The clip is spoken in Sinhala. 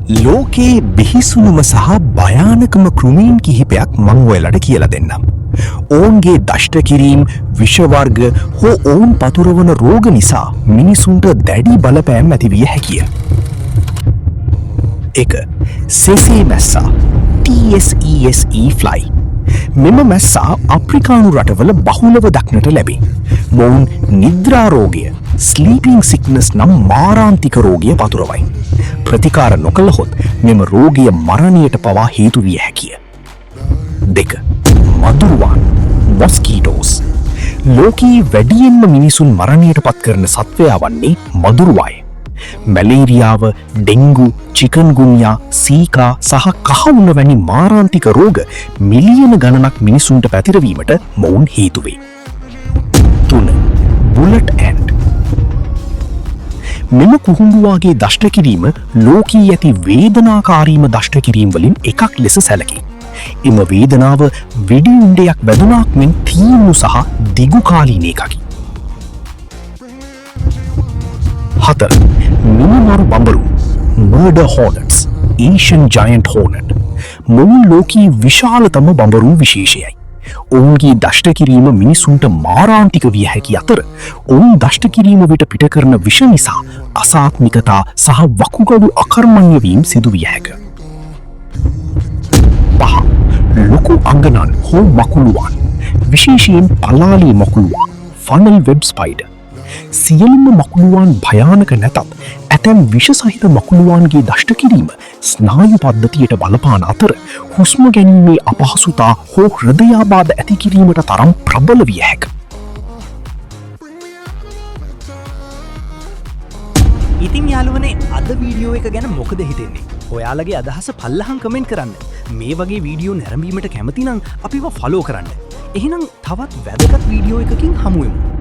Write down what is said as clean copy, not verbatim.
ලෝකයේ බිහිසුණුම සහ භයානකම කෘමීන් කිහිපයක් මං ඔයාලට කියලා දෙන්නම්. ඔවුන්ගේ දෂ්ට කිරීම, විෂවර්ග හෝ ඔවුන් පතුරවන රෝග නිසා මිනිසුන්ට දැඩි බලපෑම් ඇතිවිය හැකිය. 1. සෙසේ මැස්සා TSESE fly. මෙම මැස්සා අප්‍රිකානු රටවල බහුලව දක්නට ලැබේ. මොවුන් නිද්‍රා රෝගය ස්ලීපිං සික්නස් නම් මාරාන්තික රෝගය පතුරවයි. ප්‍රතිකාර නොකළහොත් මෙම රෝගය මරණයට පවා හේතු විය හැකිය. 2. මදුරුවන් මොස්කීටෝස්. ලෝකයේ වැඩියෙන්ම මිනිසුන් මරණයට පත් කරන සත්වයා වන්නේ මදුරුවාය. මැලේරියාව, ඩෙංගු, චිකන්ගුන්යා, සීකා සහ කහවුන වැනි මාරාන්තික රෝග මිලියන ගණනක් මිනිසුන්ට පැතිරවීමට මොවුන් හේතු වේ. 3. Bullet and. මෙම කුහුඹුවාගේ දෂ්ට කිරීම ලෝකයේ ඇති වේදනාකාරීම දෂ්ට කිරීම වලින් එකක් ලෙස සැලකේ. එම වේදනාව වෙඩි උණ්ඩයක් වැදුනාක් මෙන් තීව්‍ර සහ දිගුකාලීන එකකි. 4. මිනිමරු බඹරු මර්ඩර් හෝනට්ස් ඒෂියන් ජයන්ට් හෝනට්. මොවුන් ලෝකයේ විශාලතම බඹරු විශේෂයයි. ඔවුන්ගේ දෂ්ට කිරීම මිනිසුන්ට මාරාන්තික විය හැකි අතර ඔවුන් දෂ්ට කිරීම විට පිට කරන විෂ නිසා අසාත්මිකතා සහ වකුගඩු අකර්මණ්‍ය වීම සිදු විය හැක. 5. ලොකු අංගනන් හෝ මකුළුවන්, විශේෂයෙන් පලාලී මකුළුවන් ෆනල් වෙබ් ස්පයිඩර්. සියලුම මකුළුවන් භයානක නැතත් ඇතැම් විෂ සහිත මකුළුවන්ගේ දෂ්ට කිරීම ස්නායු පද්ධතියට බලපාන අතර හුස්ම ගැනීමේ අපහසුතා හෝ හෘදයාබාධ ඇති කිරීමට තරම් ප්‍රබල විය හැක. ඉතින් යාළුවනේ අද වීඩියෝ එක ගැන මොකද හිතෙන්නේ? ඔයාලගේ අදහස පල්ලහන් කමෙන්ට් කරන්න. මේ වගේ වීඩියෝ නැරඹීමට කැමති නම් අපිව ෆලෝ කරන්න. එහෙනම් තවත් වැදගත් වීඩියෝ එකකින් හමු වෙමු.